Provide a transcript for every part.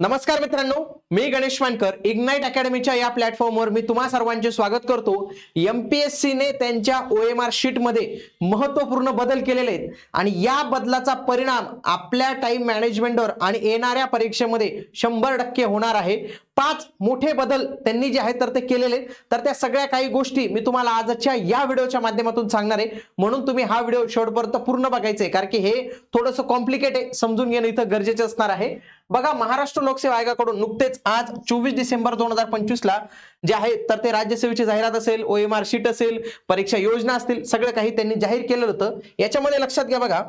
नमस्कार मित्रांनो, मी गणेश मानकर इग्नाइट अकॅडमीच्या या प्लॅटफॉर्मवर मी तुम्हा सर्वांचे स्वागत करतो। एमपीएससी ने त्यांच्या ओएमआर शीट मध्ये महत्त्वपूर्ण बदल केलेले आहेत आणि या बदलाचा परिणाम आपल्या टाइम मॅनेजमेंटवर आणि येणाऱ्या परीक्षेमध्ये 100% होणार आहे। 5 मोठे बदल त्यांनी जे आहेत तर ते केलेले, तर त्या सगळ्या काही गोष्टी मी तुम्हाला आजच्या या व्हिडिओच्या माध्यमातून सांगणार आहे, म्हणून तुम्ही हा व्हिडिओ शेवटपर्यंत पूर्ण बघायचा आहे, कारण की हे थोडंसं कॉम्प्लिकेट आहे, समजून घेणं इथं गरजेचं असणार आहे। बघा, महाराष्ट्र लोकसेवा आयोगाकडून नुकतेच आज 24 डिसेंबर 2025 ला जे आहे तर ते राज्यसेवेची जाहिरात असेल, ओएमआर शीट असेल, परीक्षा योजना असतील, सगळं काही त्यांनी जाहीर केलं होतं। याच्यामध्ये लक्षात घ्या बघा,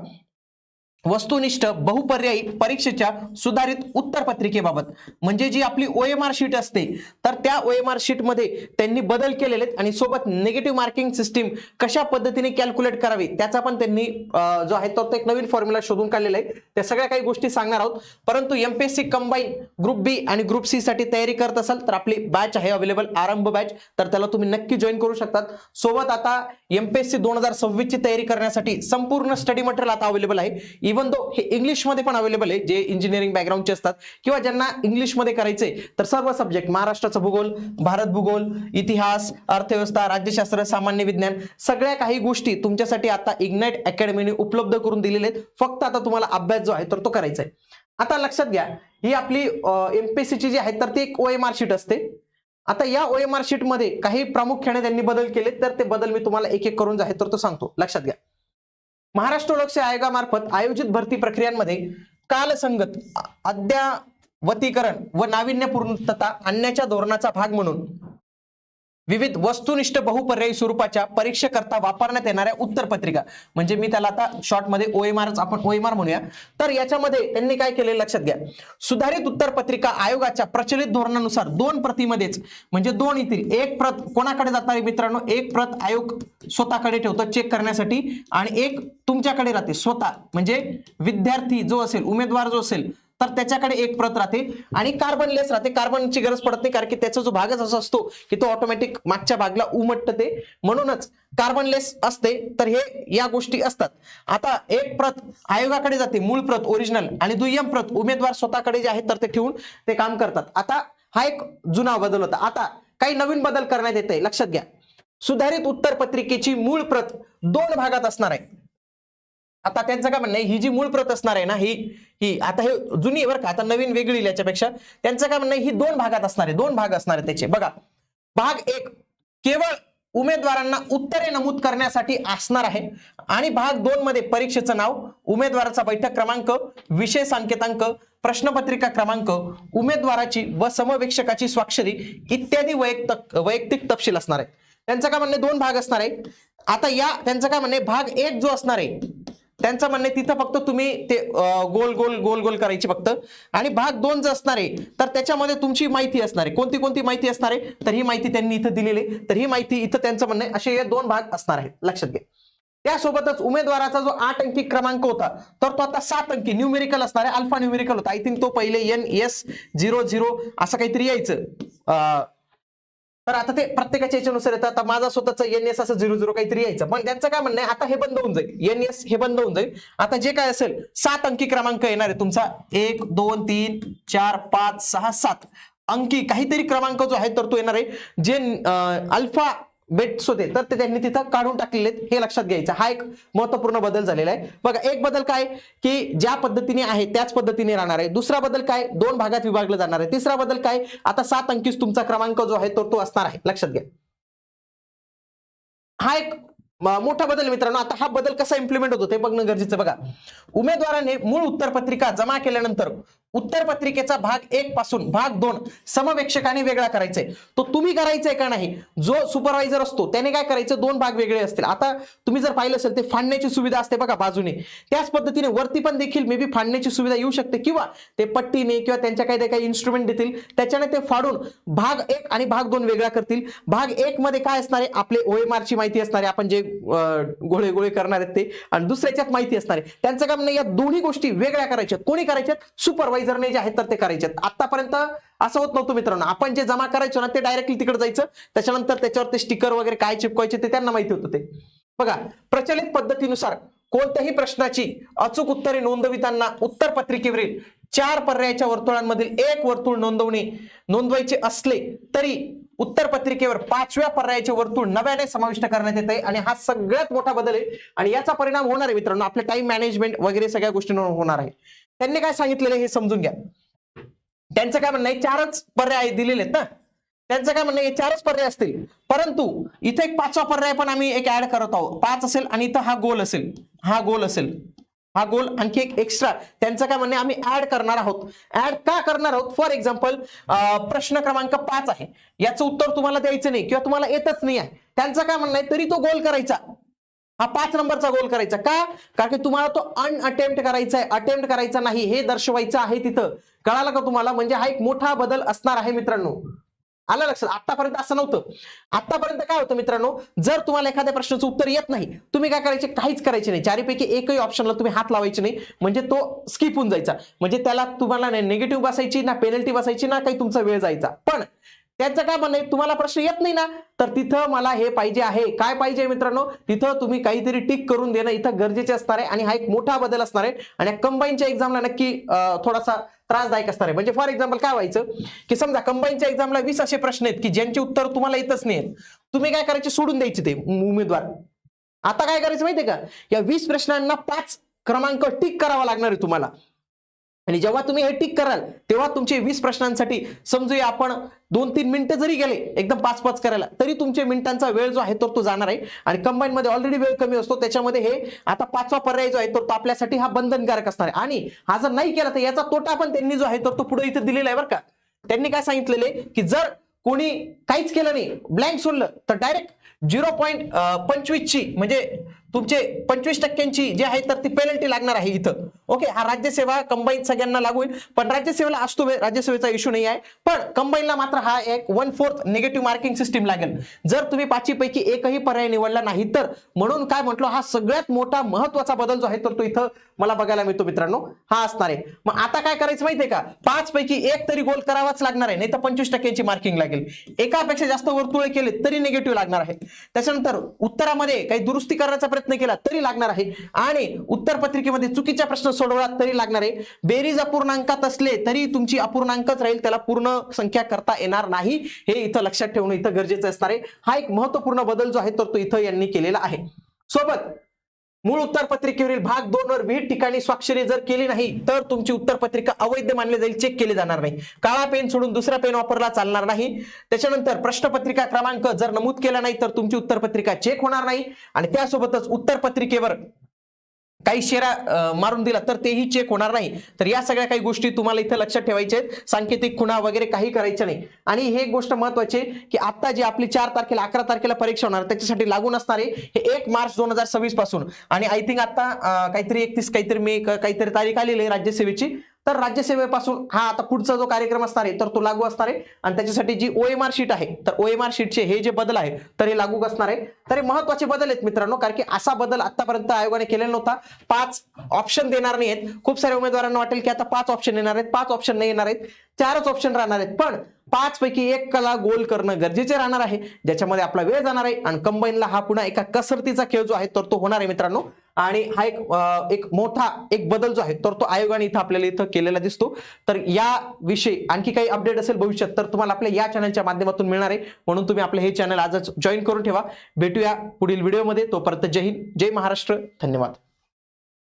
वस्तुनिष्ठ बहुपर्यायी परीक्षेच्या सुधारित उत्तरपत्रिकेबाबत, म्हणजे जी आपली ओएमआर शीट असते तर त्या ओएमआर शीट मध्ये त्यांनी बदल केलेले आहेत आणि सोबत निगेटिव्ह मार्किंग सिस्टीम कशा पद्धतीने कॅल्क्युलेट करावी त्याचा पण त्यांनी जो आहे तो एक नवीन फॉर्म्युला शोधून काढलेला आहे। त्या सगळ्या काही गोष्टी सांगणार आहोत। परंतु एमपीएससी कंबाईन ग्रुप बी आणि ग्रुप सी साठी तयारी करत असाल तर आपली बॅच आहे अवेलेबल, आरंभ बॅच, तर त्याला तुम्ही नक्की जॉईन करू शकतात। सोबत आता एमपीएससी 2026 ची तयारी करण्यासाठी संपूर्ण स्टडी मटेरियल आता अवेलेबल आहे। इवन दो हे इंग्लिश मध्ये पण अवेलेबल आहे, जे इंजिनिअरिंग बॅकग्राऊंडचे असतात किंवा ज्यांना इंग्लिश मध्ये करायचंय तर सर्व सब्जेक्ट, महाराष्ट्राचा भूगोल, भारत भूगोल, इतिहास, अर्थव्यवस्था, राज्यशास्त्र, सामान्य विज्ञान, सगळ्या काही गोष्टी तुमच्यासाठी आता इग्नाइट अकॅडमीने उपलब्ध करून दिलेले आहेत। फक्त आता तुम्हाला अभ्यास जो आहे तर तो करायचा आहे। आता लक्षात घ्या, ही आपली एमपीएससी ची जी आहे तर ती एक ओएमआर शीट असते। आता या ओएमआर शीट मध्ये काही प्रामुख्याने त्यांनी बदल केले, तर ते बदल मी तुम्हाला एक एक करून जो आहे तर तो सांगतो। लक्षात घ्या, महाराष्ट्र लोकसेवा आयोगामार्फत आयोजित भरती प्रक्रियांमध्ये कालसंगत अद्यावतीकरण व नाविन्यपूर्णता आणण्याच्या धोरणाचा भाग म्हणून विविध वस्तुनिष्ठ बहुपर्यायी स्वरूपाच्या परीक्षेकरता वापरण्यात येणाऱ्या उत्तरपत्रिका, म्हणजे मी त्याला आता शॉर्ट मध्ये ओएमआरच आपण ओएमआर म्हणूया, तर याच्यामध्ये त्यांनी काय केले लक्षात घ्या, सुधारित उत्तरपत्रिका आयोगाच्या प्रचलित धोरणानुसार 2 प्रतीमध्येच, म्हणजे 2 येतील, एक प्रत कोणाकडे जाणार मित्रांनो, एक प्रत आयोग स्वतःकडे ठेवतो चेक करण्यासाठी आणि एक तुमच्याकडे राहते स्वतः, म्हणजे विद्यार्थी जो असेल, उमेदवार जो असेल तर त्याच्याकडे एक प्रत राहते आणि कार्बनलेस राहते। कार्बनची गरज पडत नाही, कारण की त्याचा जो भागच असा असतो की तो ऑटोमॅटिक मागच्या भागला उमटते, म्हणूनच कार्बनलेस असते। तर हे या गोष्टी असतात। आता एक प्रत आयोगाकडे जाते, मूळ प्रत ओरिजिनल, आणि दुय्यम प्रत उमेदवार स्वतःकडे जे आहे तर ते ठेवून ते काम करतात। आता हा एक जुना बदल होता, आता काही नवीन बदल करण्यात येते। लक्षात घ्या, सुधारित उत्तरपत्रिकेची मूळ प्रत 2 भागात असणार आहे। आता त्यांचं काय म्हणणं आहे, ही जी मूळ प्रत असणार आहे ना, ही आता हे जुनी आहे बरं का, आता नवीन वेगळी याच्यापेक्षा, त्यांचं काय म्हणणं आहे, ही 2 भागात असणार आहे, 2 भाग असणार आहे त्याचे। बघा, भाग 1 केवळ उमेदवारांना उत्तरे नमूद करण्यासाठी असणार आहे आणि भाग 2 मध्ये परीक्षेचं नाव, उमेदवाराचा बैठक क्रमांक, विषय सांकेतांक, प्रश्नपत्रिका क्रमांक, उमेदवाराची व समवेक्षकाची स्वाक्षरी इत्यादी वैयक्तिक तपशील असणार आहे। त्यांचं काय म्हणणं, 2 भाग असणार आहे। आता या त्यांचं काय म्हणणं, भाग 1 जो असणार आहे त्यांचं म्हणणं तिथं फक्त तुम्ही ते गोल गोल गोल गोल करायची फक्त, आणि भाग 2 जो असणार आहे तर त्याच्यामध्ये तुमची माहिती असणार आहे। कोणती कोणती माहिती असणार आहे, तर ही माहिती त्यांनी इथं दिलेली आहे, तर ही माहिती इथं त्यांचं म्हणणं आहे असे हे 2 भाग असणार आहेत। लक्षात घ्या, त्यासोबतच उमेदवाराचा जो 8 अंकी क्रमांक होता तर तो आता 7 अंकी न्यूमेरिकल असणार आहे, अल्फा न्यूमेरिकल होता। आय थिंक तो पहिले NS00 असं काहीतरी यायचं, तर आता ते प्रत्येकाच्या याच्यानुसार येतं। आता माझा स्वतःचा NS असं 00 काहीतरी यायचं, पण त्यांचं काय म्हणणं आहे, आता हे बंद होऊन जाईल, NS हे बंद होऊन जाईल। आता जे काय असेल 7 अंकी क्रमांक येणार आहे तुमचा, 1 2 3 4 5 6 7 अंकी काहीतरी क्रमांक जो आहे तर तो येणार आहे, जे अल्फा बेट्स होते तर ते त्यांनी तिथं काढून टाकलेले आहेत, हे लक्षात घ्यायचं। हा एक महत्त्वपूर्ण बदल झालेला आहे। बघा, एक बदल काय की ज्या पद्धतीने आहे त्याच पद्धतीने राहणार आहे। दुसरा बदल काय, 2 भागात विभागलं जाणार आहे। तिसरा बदल काय, आता 7 अंकीच तुमचा क्रमांक जो आहे तो असणार आहे। लक्षात घ्या, हा एक मोठा बदल मित्रांनो। आता हा बदल कसा इम्प्लिमेंट होतो ते बघणं गरजेचं। बघा, उमेदवाराने मूळ उत्तरपत्रिका जमा केल्यानंतर उत्तरपत्रिकेचा भाग 1 पासून भाग 2 समवेक्षकाने वेगळा करायचा आहे। तो तुम्ही करायचंय का नाही, जो सुपरवायझर असतो त्याने काय करायचं, 2 भाग वेगळे असतील। आता तुम्ही जर पाहिलं असेल ते फाडण्याची सुविधा असते बघा बाजूने, त्याच पद्धतीने वरती पण देखील मे बी फाडण्याची सुविधा येऊ शकते, किंवा ते पट्टीने किंवा त्यांच्या काही इन्स्ट्रुमेंट देतील त्याच्याने ते फाडून भाग 1 आणि भाग 2 वेगळा करतील। भाग 1 मध्ये काय असणार आहे, आपले ओएमआर ची माहिती असणार आहे, आपण जे गोळे गोळे करणार आहेत ते, आणि दुसऱ्याच्यात माहिती असणार आहे। त्यांचं काम नाही, या दोन्ही गोष्टी वेगळ्या करायच्या। कोणी करायच्यात, सुपरवायझरने जे आहेत तर ते करायचे। आतापर्यंत असं होत नव्हतं मित्रांनो, आपण जे जमा करायचो ना ते डायरेक्टली तिकडे जायचं, त्याच्यानंतर त्याच्यावर ते स्टिकर वगैरे काय चिपकायचे ते त्यांना माहिती होतं ते। बघा, प्रचलित पद्धतीनुसार कोणत्याही प्रश्नाची अचूक उत्तरे नोंदविताना उत्तर पत्रिकेवरील 4 पर्यायाच्या वर्तुळांमधील एक वर्तुळ नोंदवायचे असले तरी उत्तर पत्रिकेवर 5व्या पर्यायाचे वर्तुळ नव्याने समाविष्ट करण्यात येते आणि हा सगळ्यात मोठा बदल आहे आणि याचा परिणाम होणार आहे मित्रांनो आपल्या टाइम मॅनेजमेंट वगैरे सगळ्या गोष्टींवर होणार आहे. त्यांनी काय सांगितलेलं हे समजून घ्या. त्यांचं काय म्हणणं आहे 4च पर्याय दिलेले आहेत ना, त्यांचं काय म्हणणं आहे 4च पर्याय असतील परंतु इथे एक 5वा पर्याय पण आम्ही एक ऍड करत आहोत. 5 असेल आणि इथं हा गोल असेल, हा गोल आणखी एक एक्स्ट्रा त्यांचं काय म्हणणे आम्ही ऍड करणार आहोत. ऍड का करणार आहोत? फॉर एक्झाम्पल प्रश्न क्रमांक 5 आहे, याचं उत्तर तुम्हाला द्यायचं नाही किंवा तुम्हाला येतच नाही आहे, त्यांचं काय म्हणणं आहे तरी तो गोल करायचा, हा 5 नंबरचा गोल करायचा. का? कारण की तुम्हाला तो अनअटेम्प्ट करायचा आहे, अटेम्प्ट करायचा नाही हे दर्शवायचं आहे तिथं. कळालं का तुम्हाला? म्हणजे हा एक मोठा बदल असणार आहे मित्रांनो. आलं लक्षात? आतापर्यंत असं नव्हतं. आतापर्यंत काय होतं मित्रांनो, जर तुम्हाला एखाद्या प्रश्नाचं उत्तर येत नाही तुम्ही काय करायचे, काहीच करायचे नाही, चारीपैकी एकही ऑप्शनला तुम्ही हात लावायचे नाही, म्हणजे तो स्किप होऊन जायचा. म्हणजे त्याला तुम्हाला निगेटिव्ह बसायची ना, पेनल्टी बसायची ना, काही तुमचा वेळ जायचा. पण त्यांचं काय म्हणणं आहे तुम्हाला प्रश्न येत नाही ना तर तिथं मला हे पाहिजे आहे. काय पाहिजे मित्रांनो? तिथं तुम्ही काहीतरी टिक करून देणं इथं गरजेचे असणार आहे आणि हा एक मोठा बदल असणार आहे आणि कंबाईनच्या एक्झामला नक्की थोडासा त्रासदायक असणार आहे. म्हणजे फॉर एक्झाम्पल काय व्हायचं की समजा कंबाईनच्या एक्झामला 20 असे प्रश्न आहेत की ज्यांची उत्तर तुम्हाला येतच नाही, तुम्ही काय करायचे, सोडून द्यायचे ते उमेदवार. आता काय करायचं माहितीये का, या 20 प्रश्नांना 5 क्रमांक टिक करावा लागणार आहे तुम्हाला आणि जेव्हा तुम्ही हे टिक कराल तेव्हा तुमचे 20 प्रश्नांसाठी समजूया आपण 2-3 मिनिटं जरी गेले एकदम 5-5 करायला तरी तुमचे मिनिटांचा वेळ जो आहे तो जाणार आहे आणि कंबाईन मध्ये ऑलरेडी वेळ कमी असतो, त्याच्यामध्ये हे आता 5वा पर्याय जो आहे तो आपल्यासाठी हा बंधनकारक असणार आहे आणि हा जर नाही केला तर याचा तोटा पण त्यांनी जो आहे तो पुढे इथे दिलेला आहे बरं का. त्यांनी काय सांगितलेले की जर कोणी काहीच केलं नाही, ब्लँक सोडलं तर डायरेक्ट 0.25 ची म्हणजे तुमचे 25% जी आहे तर ती पेनल्टी लागणार आहे इथं. ओके, हा राज्यसेवा कंबाईन सगळ्यांना लागू होईल, पण राज्यसेवेला असतो राज्यसेवेचा इश्यू नाही आहे, पण कंबाईनला मात्र हा एक 1/4 निगेटिव्ह मार्किंग सिस्टीम लागेल जर तुम्ही 5 पैकी एकही पर्याय निवडला नाही तर. म्हणून काय म्हटलं, हा सगळ्यात मोठा महत्वाचा बदल जो आहे तर तो इथं मला बघायला मिळतो मित्रांनो, हा असणार आहे. मग आता काय करायचं माहितीये का, 5 पैकी एक तरी गोल करावाच लागणार आहे, नाही तर 25% मार्किंग लागेल. एकापेक्षा जास्त वर्तुळे केले तरी निगेटिव्ह लागणार आहे. त्याच्यानंतर उत्तरामध्ये काही दुरुस्ती करण्याचा प्रयत्न केला तरी लागणार आहे आणि उत्तर पत्रिकेमध्ये चुकीचा प्रश्न सोडवला तरी लागणार आहे. बेरीज अपूर्णांकात असले तरी तुमची अपूर्णांकच राहील, त्याला पूर्ण संख्या करता येणार नाही, हे इथं लक्षात ठेवणं इथं गरजेचं असणार आहे. हा एक महत्वपूर्ण बदल जो आहे तर तो इथं यांनी केलेला आहे. सोबत मूळ उत्तर पत्रिकेवरील भाग 2 वर विविध ठिकाणी स्वाक्षरी जर केली नाही तर तुमची उत्तर पत्रिका अवैध मानली जाईल, चेक केली जाणार नाही. काळा पेन सोडून दुसरा पेन वापरला चालणार नाही. त्याच्यानंतर प्रश्नपत्रिका क्रमांक जर नमूद केला नाही तर तुमची उत्तर पत्रिका चेक होणार नाही आणि त्यासोबतच उत्तर पत्रिकेवर काही शेरा मारून दिला तर तेही चेक होणार नाही. तर या सगळ्या काही गोष्टी तुम्हाला इथे लक्षात ठेवायच्या आहेत. सांकेतिक खुणा वगैरे काही करायचं नाही. आणि हे एक गोष्ट महत्वाची की आता जी आपली 4 तारखेला 11 तारखेला परीक्षा होणार त्याच्यासाठी लागू नसणार आहे हे 1 मार्च 2026 पासून आणि आय थिंक आता काहीतरी 31 काहीतरी मे काहीतरी तारीख आलेली आहे राज्यसेवेची. तर राज्यसेवेपासून हा आता पुढचा जो कार्यक्रम असणार आहे तर तो लागू असणार आहे आणि त्याच्यासाठी जी OMR शीट आहे तर OMR शीटचे हे जे बदल आहे तर हे लागू असणार आहे. तर हे महत्वाचे बदल आहेत मित्रांनो, कारण की असा बदल आतापर्यंत आयोगाने केलेला नव्हता. 5 ऑप्शन देणार नाही आहेत. खूप साऱ्या उमेदवारांना वाटेल की आता 5 ऑप्शन येणार आहेत, 5 ऑप्शन नाही येणार आहेत, 4च ऑप्शन राहणार आहेत. पण 5 पैकी एक कला गोल करणं गरजेचे राहणार आहे, ज्याच्यामध्ये आपला वेळ जाणार आहे आणि कंबाईनला हा पुन्हा एका कसरतीचा खेळ जो आहे तर तो होणार आहे मित्रांनो. आणि हा एक मोठा एक बदल जो आहे तर तो आयोगाने इथं आपल्याला इथं केलेला दिसतो. तर या विषयी आणखी काही अपडेट असेल भविष्यात तर तुम्हाला आपल्या या चॅनलच्या माध्यमातून मिळणार आहे, म्हणून तुम्ही आपलं हे चॅनल आजच जॉईन करून ठेवा. भेटूया पुढील व्हिडिओमध्ये. तोपर्यंत जय हिंद, जय महाराष्ट्र, धन्यवाद.